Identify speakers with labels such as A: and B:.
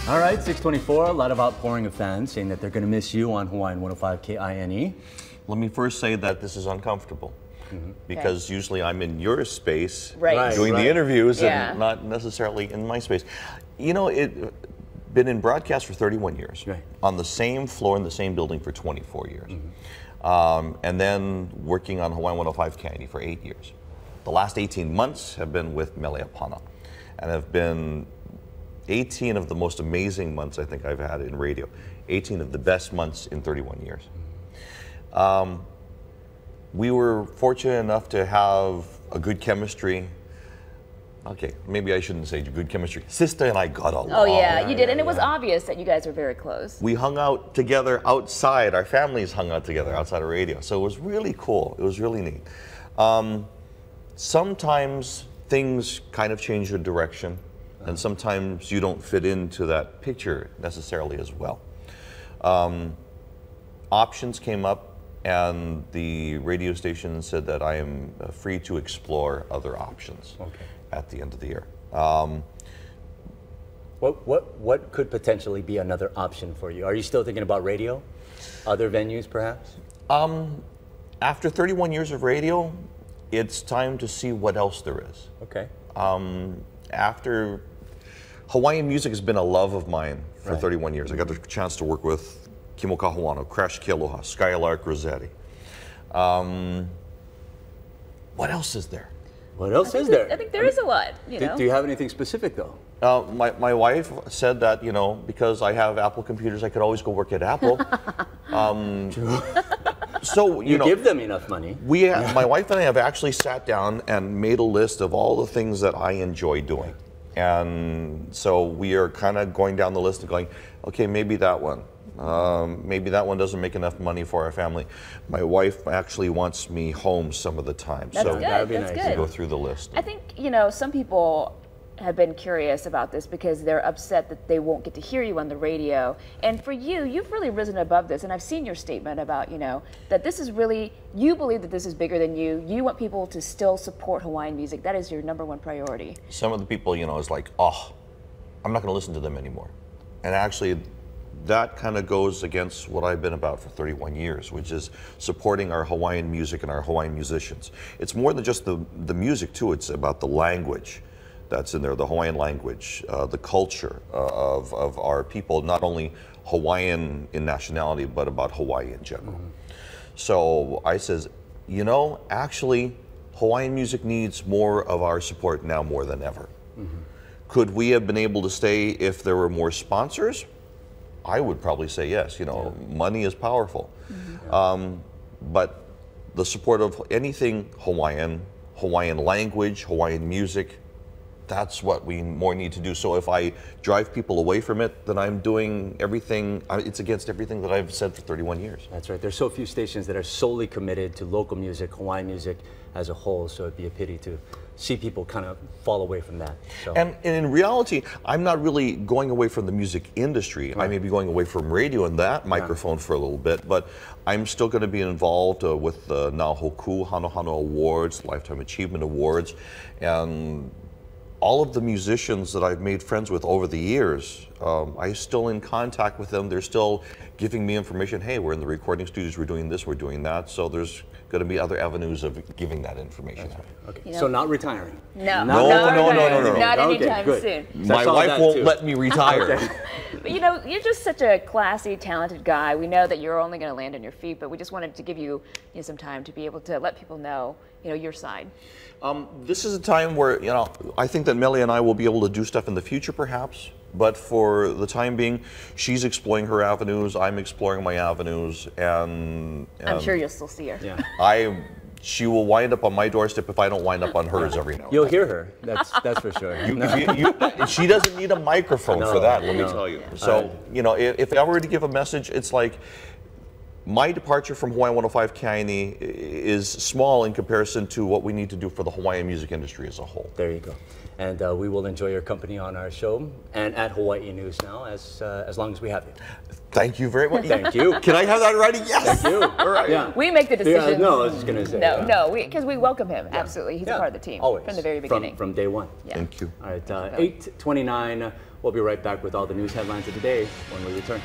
A: All right, 624, a lot of outpouring of fans saying that they're going to miss you on Hawaiian 105 KINE.
B: Let me first say that this is uncomfortable. Because usually I'm in your space doing the interviews and not necessarily in my space. You know, been in broadcast for 31 years, on the same floor in the same building for 24 years. And then working on Hawaiian 105 KINE for 8 years. The last 18 months have been with Mele Apana, and have been 18 of the most amazing months I think I've had in radio. 18 of the best months in 31 years. We were fortunate enough to have a good chemistry. Okay, maybe I shouldn't say good chemistry. Sister and I got along.
C: Oh yeah, you did, and it was obvious that you guys were very close.
B: We hung out together outside. Our families hung out together outside of radio. So it was really cool. It was really neat. Sometimes things kind of change your direction, and sometimes you don't fit into that picture necessarily as well. Options came up, and the radio station said that I am free to explore other options at the end of the year.
A: What could potentially be another option for you? Are you still thinking about radio? Other venues, perhaps?
B: After 31 years of radio, it's time to see what else there is.
A: Okay.
B: After Hawaiian music has been a love of mine for 31 years. I got the chance to work with Kimo Kahuano, Crash Ke Aloha, Skylark Rossetti. What else is there?
A: What else is there?
C: I think there is a lot. You know?
A: Do you have anything specific though?
B: My wife said that, you know, because I have Apple computers, I could always go work at Apple. So you know,
A: give them enough money.
B: My wife and I have actually sat down and made a list of all the things that I enjoy doing, and so we are kind of going down the list and going, okay, maybe that one. Maybe that one doesn't make enough money for our family. My wife actually wants me home some of the time.
C: That's
B: so
C: good.
B: that would be
C: That's
B: nice
C: good.
B: to go through the list.
C: I think, you know, some people have been curious about this because they're upset that they won't get to hear you on the radio. And for you, you've really risen above this. And I've seen your statement about, you know, that this is really, you believe that this is bigger than you. You want people to still support Hawaiian music. That is your #1 priority.
B: Some of the people, you know, is like, oh, I'm not going to listen to them anymore. And actually, that kind of goes against what I've been about for 31 years, which is supporting our Hawaiian music and our Hawaiian musicians. It's more than just the music, too. It's about the language that's in there, the Hawaiian language, the culture of our people, not only Hawaiian in nationality, but about Hawaii in general. So I says, you know, actually, Hawaiian music needs more of our support now more than ever. Could we have been able to stay if there were more sponsors? I would probably say yes. You know, money is powerful. But the support of anything Hawaiian, Hawaiian language, Hawaiian music, that's what we more need to do. So if I drive people away from it, then I'm doing everything, it's against everything that I've said for 31 years.
A: That's right. There's so few stations that are solely committed to local music, Hawaiian music as a whole, so it'd be a pity to see people kind of fall away from that. So.
B: And in reality, I'm not really going away from the music industry. I may be going away from radio and that microphone for a little bit, but I'm still going to be involved with the Nahoku Hano Hano Awards, Lifetime Achievement Awards, and all of the musicians that I've made friends with over the years, I'm still in contact with them. They're still giving me information. Hey, we're in the recording studios, we're doing this, we're doing that. So there's going to be other avenues of giving that information.
A: That's right. Okay.
C: You know,
A: so not retiring?
C: No.
B: No.
C: Not anytime
A: Okay,
C: soon.
B: My wife won't let me retire.
C: But you know, you're just such a classy, talented guy. We know that you're only going to land on your feet, but we just wanted to give you, some time to be able to let people know, your side.
B: This is a time where, I think that Melly and I will be able to do stuff in the future perhaps, but for the time being, she's exploring her avenues, I'm exploring my avenues, and
C: I'm sure you'll still see her.
A: Yeah.
B: She will wind up on my doorstep if I don't wind up on hers every now and then.
A: You'll hear her, that's for sure.
B: She doesn't need a microphone for that, let me tell you. So, if I were to give a message, it's like, my departure from Hawaiian 105 KINE is small in comparison to what we need to do for the Hawaiian music industry as a whole.
A: There you go. And we will enjoy your company on our show and at Hawaii News now as long as we have you.
B: Thank you very much.
A: Thank you.
B: Can I have that in writing? Yes.
A: Thank you.
B: All right.
A: Yeah.
C: We make the decision.
A: No, I was just going to say.
C: No, because we welcome him. Absolutely. He's a part of the team.
A: Always.
C: From the very beginning.
A: From day one.
C: Yeah.
B: Thank you.
A: All right, 8:29. We'll be right back with all the news headlines of the day when we return.